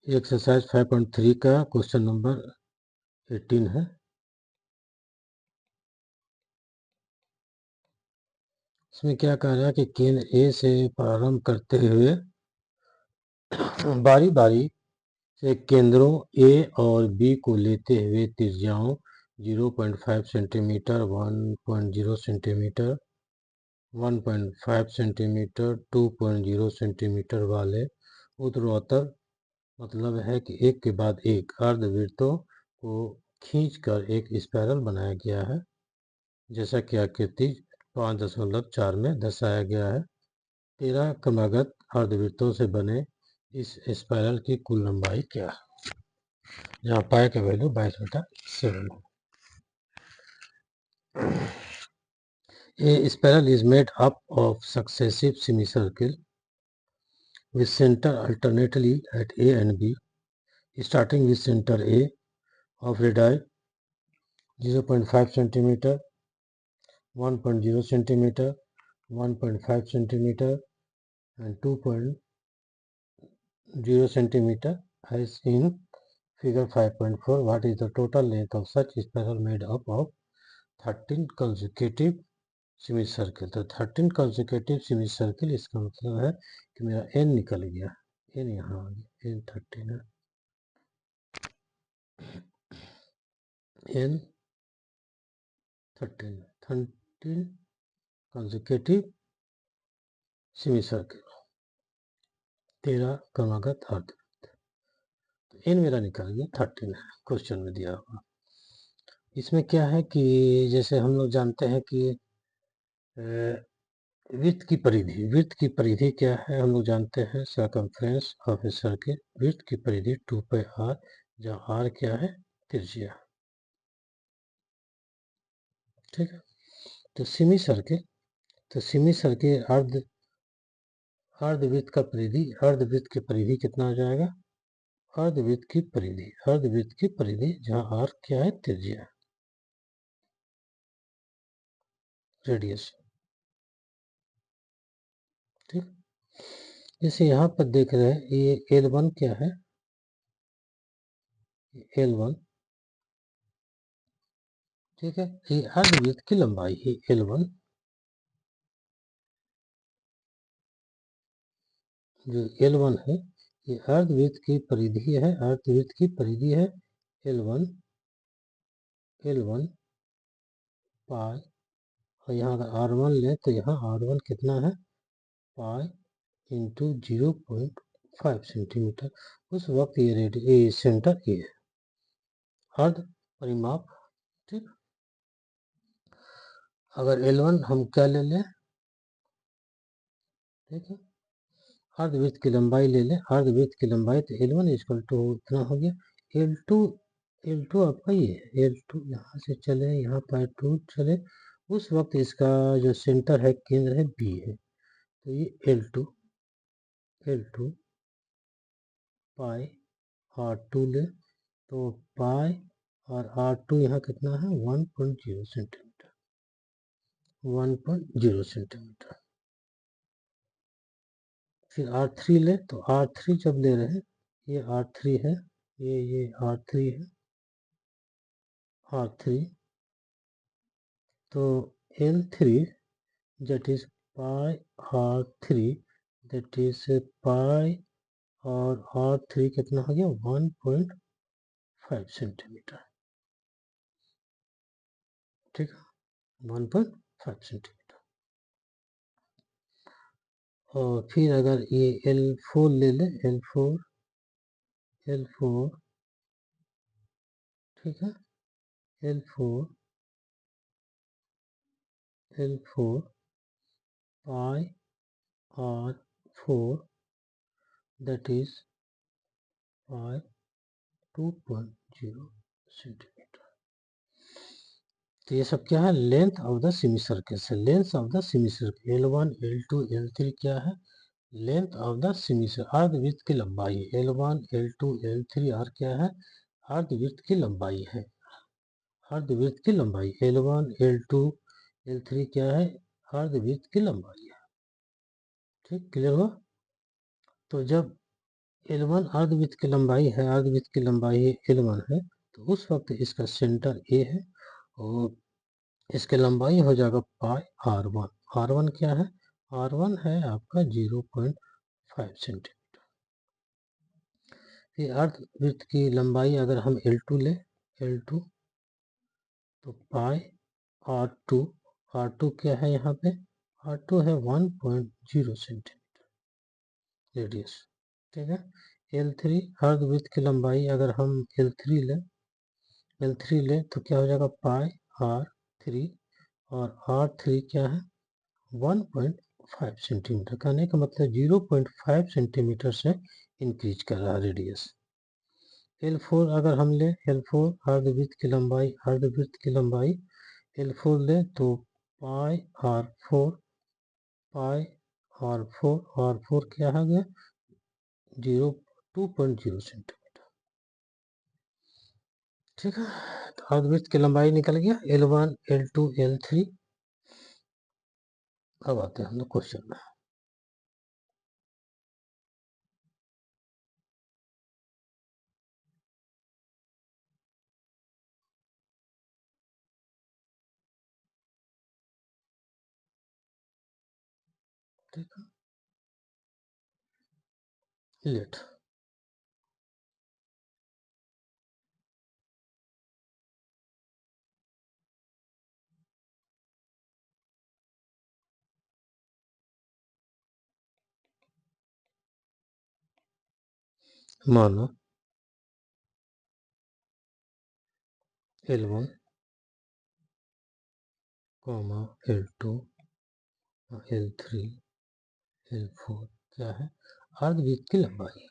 Exercise 5.3 का question number 18 है। इसमें क्या कह रहा है कि केंद्र ए से प्रारंभ करते हुए बारी बारी से केंद्रों ए और बी को लेते हुए त्रिज्याओं 0.5 सेंटीमीटर, 1.0 सेंटीमीटर, 1.5 सेंटीमीटर, 2.0 सेंटीमीटर वाले उत्तरोत्तर मतलब है कि एक के बाद एक अर्धवृत्तों को खींचकर एक स्पाइरल बनाया गया है, जैसा कि आकृति 5.4 में दर्शाया गया है। 13 क्रमागत अर्धवृत्तों से बने इस स्पाइरल की कुल लंबाई क्या है, जहाँ पाई का वैल्यू 22/7 है। A spiral is made up of successive semicircles with center alternately at A and B, starting with center A of radii 0.5 centimeter, 1.0 centimeter, 1.5 centimeter, and 2.0 centimeter, as in figure 5.4. What is the total length of such spiral made up of 13 consecutive semicircle? तो 13 consecutive semicircle, इसका मतलब है कि मेरा n निकल गया, n यहाँ आ गया, n 13 है, n 13 consecutive semicircle, 13 क्रमागत अर्ध। n मेरा निकल गया 13 है, क्वेश्चन में दिया हुआ। इसमें क्या है कि जैसे हम लोग जानते हैं कि वृत्त की परिधि क्या है, हम लोग जानते हैं सर्कमफ्रेंस ऑफ ए सर्किल। वृत्त की परिधि 2πr, जहाँ r क्या है, त्रिज्या। ठीक है, तो सेमी सर्किल अर्धवृत्त की परिधि कितना हो जाएगा, अर्धवृत्त की परिधि जहाँ r क्या है, त्रिज्या, रेडियस। ठीक, जैसे यहाँ पर देख रहे हैं ये L1 क्या है, L1, ठीक है, ये अर्धवृत्त की लंबाई है L1, जो L1 है ये अर्धवृत्त की परिधि है, L1 पाई, और यहाँ अगर R1 ले तो यहाँ R1 कितना है, पाई इंटू 0.5 सेंटीमीटर। उस वक्त ये सेंटर ए है, अर्ध परिमाप। ठीक, अगर L1 हम क्या ले लें, ठीक है, अर्धवृत्त की लंबाई ले लें, अर्धवृत्त की लंबाई, तो L1 इक्वल टू इतना हो गया, L2 आपका ये L2 यहाँ से चले, यहाँ पर 2 चले, उस वक्त इसका जो सेंटर है, केंद्र है, B है, तो ये L2 पाई R2 ले, तो पाई और R2 यहाँ कितना है, 1.0 सेंटीमीटर, 1.0 सेंटीमीटर। फिर R3 ले, तो R3 जब ले रहे हैं, ये R3 है, ये R3 है, R3, तो L3 that is pi R3, that is pi और R3 कितना हो गया, 1.5 सेंटीमीटर। ठीक है, 1.5 सेंटीमीटर। और फिर अगर ये L4 ले ले, L4, ठीक है, L4 pi R4 that is pi 2.0 centimetre. तो ये सब क्या है, length of the semi circle से, length of the semi circle, L1 L2 L3 क्या है, length of the semi circle, अर्धवृत्त की लंबाई, L1 L2 L3 R क्या है, अर्धवृत्त की लंबाई है, अर्धवृत्त की लंबाई L1 L2 L3 क्या है, अर्धवृत्त की लंबाई है। ठीक, क्लियर हुआ। तो जब L1 अर्धवृत्त की लंबाई है, अर्धवृत्त की लंबाई L1 है, तो उस वक्त इसका सेंटर A है और इसकी लंबाई हो जाएगा पाई R1। R1 क्या है? R1 है आपका 0.5 सेंटीमीटर। फिर अर्धवृत्त की लंबाई अगर हम L2 ले, L2 तो पाई R2, R2 क्या है यहाँ पे? R2 है 1.0 सेंटीमीटर रेडियस, ठीक है। L3 अर्धवृत्त की लंबाई अगर हम L3 ले तो क्या हो जाएगा? पाई R3, और R3 क्या है? 1.5 सेंटीमीटर। कहने का मतलब 0.5 सेंटीमीटर से इंक्रीज कर रहा है रेडियस। L4 अगर हम ले, L4 अर्धवृत्त की लंबाई L4 ले तो पाई R4, R4 क्या आ गया? 2.0 सेंटीमीटर, ठीक है। तो अर्धवृत्त की लंबाई निकल गया L1, L2, L3। अब आते हैं हम लोग क्वेश्चन में। ठीक है, लेट मानो L1, L2, L3, L4 क्या है? अर्धवृत्त की लंबाई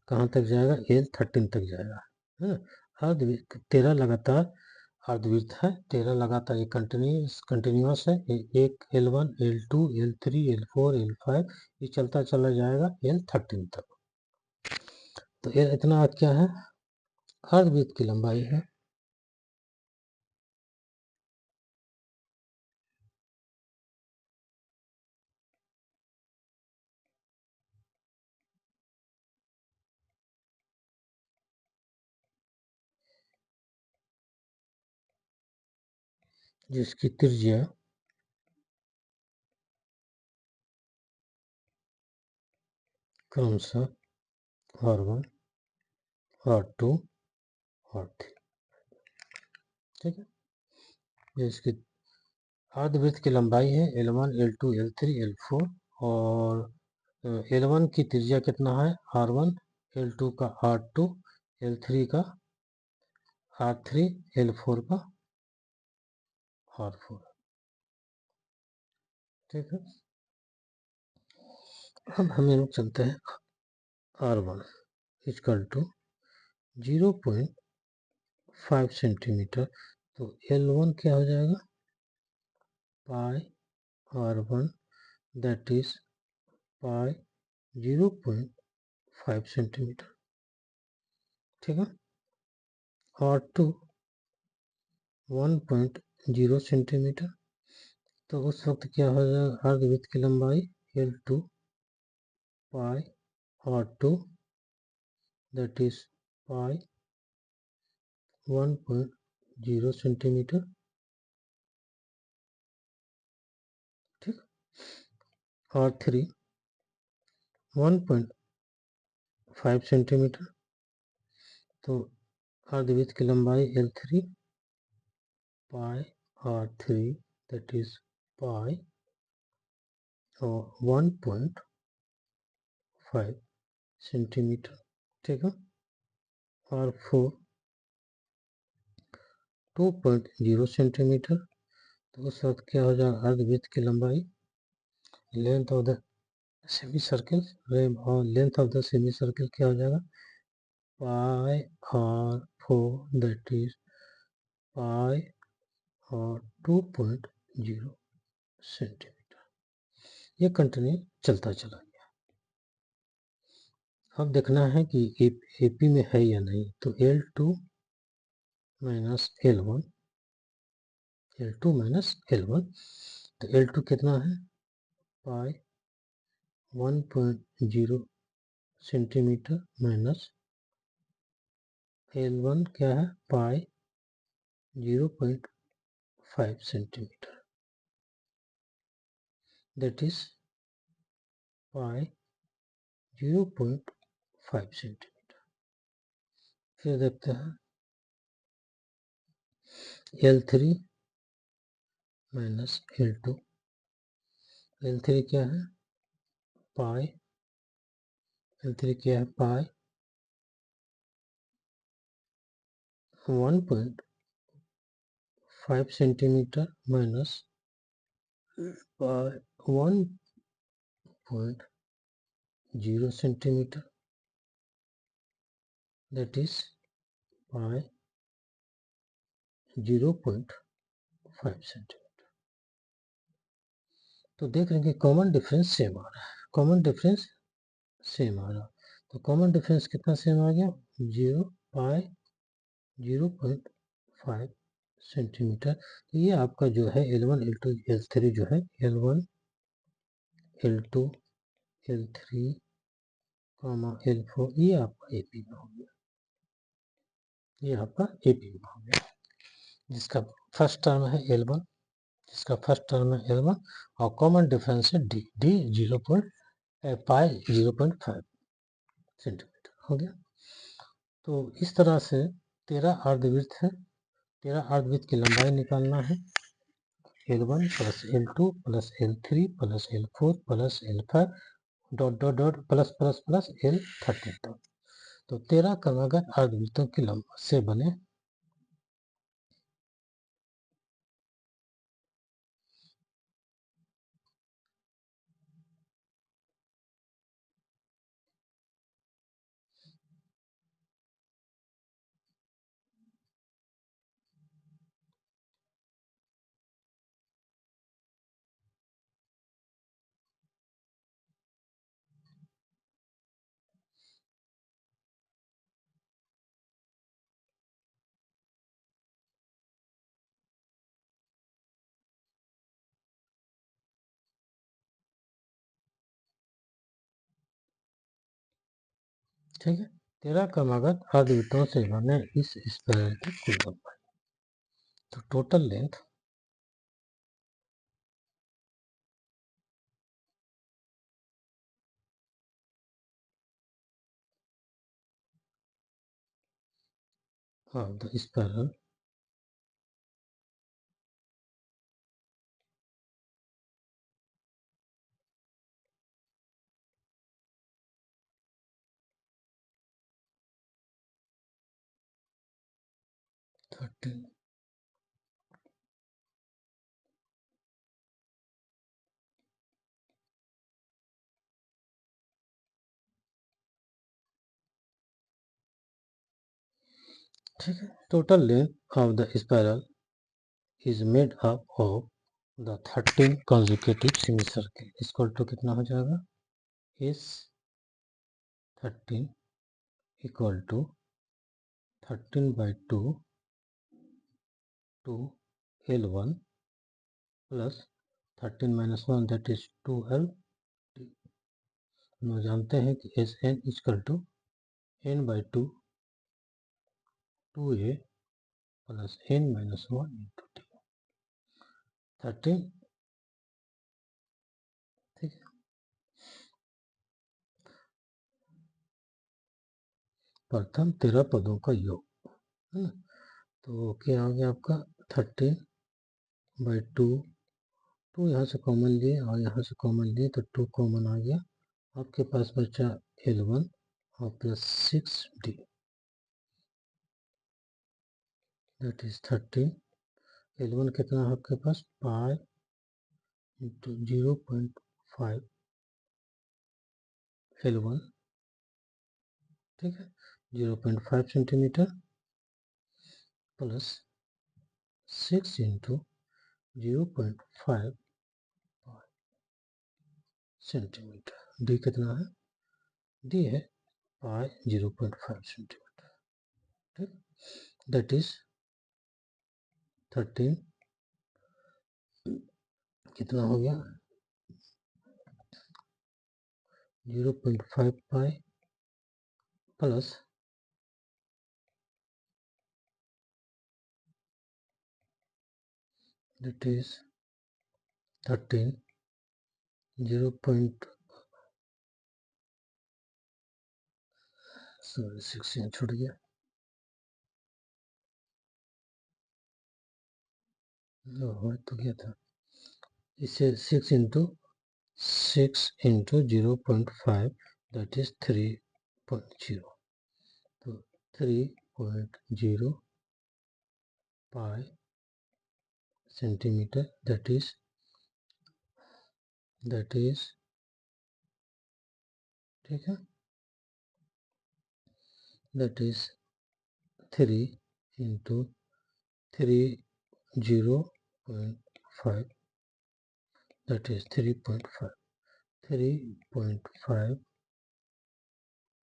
कहाँ तक जाएगा? L13 तक जाएगा, है ना। अर्धवृत्त 13 लगातार अर्धवृत्त है, 13 लगातार ये कंटिन्यूअस है। एक L1, L2, L3, L4, L5 ये चलता चला जाएगा L13 तक। तो ये इतना क्या है? अर्धवृत्त की लंबाई है। जिसकी त्रिज्या क्रमशः R1, R2, R3, ठीक है। जिसकी अर्धवृत्त की लंबाई है L1, L2, L3, L4, और L1 की त्रिज्या कितना है? R1, L2 का R2, L3 का R3, L4 का R4, ठीक है। अब हम लोग चलते हैं R1 इक्वल टू 0.5 सेंटीमीटर, तो L1 क्या हो जाएगा? पाई R1 that is pi 0.5 centimetre, ठीक है। R2 1.0 सेंटीमीटर, तो उस वक्त क्या हो जाएगा? अर्धवृत्त की लंबाई L2 pi R2 that is pi 1.0 centimetre, ठीक। R3 1.5 सेंटीमीटर, तो अर्धवृत्त की लंबाई L3 pi R3 that is pi और 1.5 सेंटीमीटर, ठीक है। R4 2.0 सेंटीमीटर, तो उस वक्त क्या हो जाएगा? अर्धवृत्त की लंबाई length of the semi circle, length of the semi circle क्या हो जाएगा? पाई R4 दैट इज पाई और 2.0 सेंटीमीटर। ये कंटिन्यू चलता चला गया। अब देखना है कि एपी में है या नहीं, तो L2 minus L1, L2 minus L1, तो L2 कितना है? पाई 1.0 सेंटीमीटर माइनस L1 क्या है पाई 0.5 centimetre, that is pi 0.5 centimetre. फिर देखते हैं L3 माइनस L2, L3 क्या है पाई, L3 क्या है पाई 1.5 centimetre minus pi 1.0 centimetre, that is pi 0.5 centimetre. तो देख रहे हैं कि कॉमन डिफरेंस सेम आ रहा है, कॉमन डिफरेंस सेम आ रहा, तो कॉमन डिफरेंस कितना सेम आ गया 0 पाई 0.5 सेंटीमीटर। तो ये आपका जो है L1 L2 L3 जो है L1 L2 L3 L4 ये आपका AP में हो गया, ये आपका AP में हो गया, जिसका फर्स्ट टर्म है L1, जिसका फर्स्ट टर्म है L1 और कॉमन डिफरेंस है D 0.5 सेंटीमीटर हो गया। तो इस तरह से 13 अर्धवृत्त है, 13 अर्धवृत्त की लंबाई निकालना है L1 plus L2 plus L3 plus L4 plus L5 dot dot dot plus plus plus L13 तक। तो 13 क्रमागत अर्धवृत्तों की लंबाई से बने ठीक है, 13 क्रमागत अर्धवृत्तों से बने इस स्पाइरल की कुल लंबाई, तो total length of the spiral thirty, ठीक है, total length of the spiral is made up of the 13 consecutive semicircle equal to कितना हो जाएगा इस 13 equal to 13/2 to L1 plus 13 minus 1 that is 2L। हम जानते हैं कि S N equal to n/2 2a plus n minus 1 into T 13, ठीक है, प्रथम 13 पदों का योग है ना। तो क्या आ गया आपका 13/2, 2 यहाँ से कॉमन लिए और यहाँ से कॉमन लिए तो 2 कॉमन आ गया, आपके पास बचा L1 और plus 6d that is 13, L1 कितना है आपके पास पाई इंटू 0.5 L1, ठीक है, 0.5 centimetre plus 6 into 0.5 centimetre, D कितना है डी है पाई 0.5 सेंटीमीटर, ठीक, दैट इज 13 कितना हो गया 0.5 पाई प्लस that is 13 6 यहाँ छूट गया, हो तो गया था। इसे 6 इंटू 0.5 दैट इज 3.0, तो 3.0 पाई सेंटीमीटर दैट इज ठीक है, that is 3 into 3.0.5 that is 3.5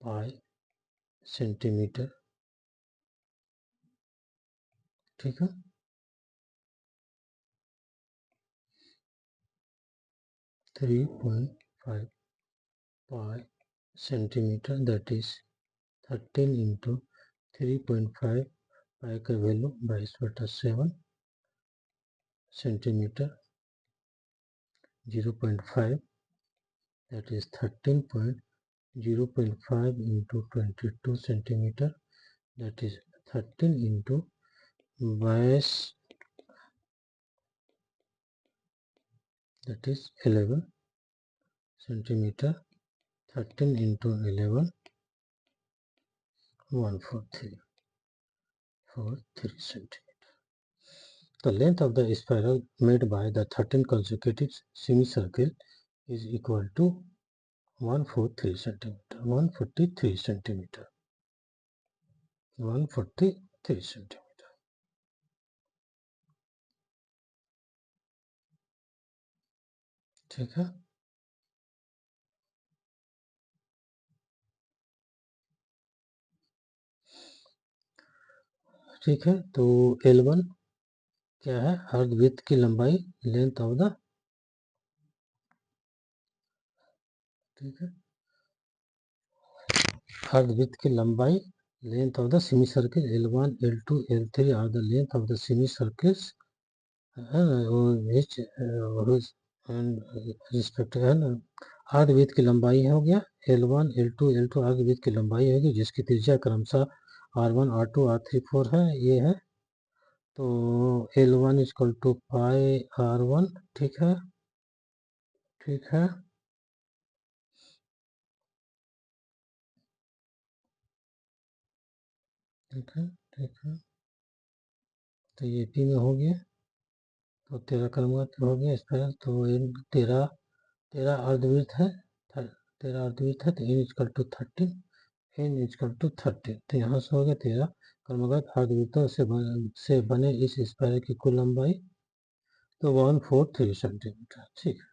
pi centimetre, ठीक है। 3.5 पाई सेंटीमीटर दैट इज 13 इंटू 3.5, पाई का value 22/7 centimetre, 0.5 that is 0.5 into 22 centimetre that is 13 into 22 that is 11 centimetre, 13 into 11 143 centimetre. The length of the spiral made by the 13 consecutive semicircle is equal to 143 centimeter. 143 centimeter. 143 centimeter. ठीक है, ठीक है। तो L1 क्या है, अर्धवृत्त की लंबाई, लेंथ ऑफ द, ठीक है, अर्धवृत्त की लंबाई, length of the semi circle. L1 L2 L3 are the length of the semi circles respect है ना। अर्धवृत्त की लंबाई हो गया L1 L2 L2 अर्धवृत्त की लंबाई होगी जिसकी त्रिज्या क्रमशः R1 R2 R3 4 है, ये है। तो L1 equal to pi R1, ठीक है, ठीक है, ठीक है, ठीक है। तो ये P में हो गया, तो 13 क्रमांक हो गया इस पर। तो 13 अर्धवृत्त है, 13 अर्धवृत्त है, तो n equal to 13, n equal to 13। तो यहाँ से हो गया 13 क्रमागत अर्धवृत्तों से बने इस स्पाइरल की कुल लंबाई, तो 143 सेंटीमीटर, ठीक है।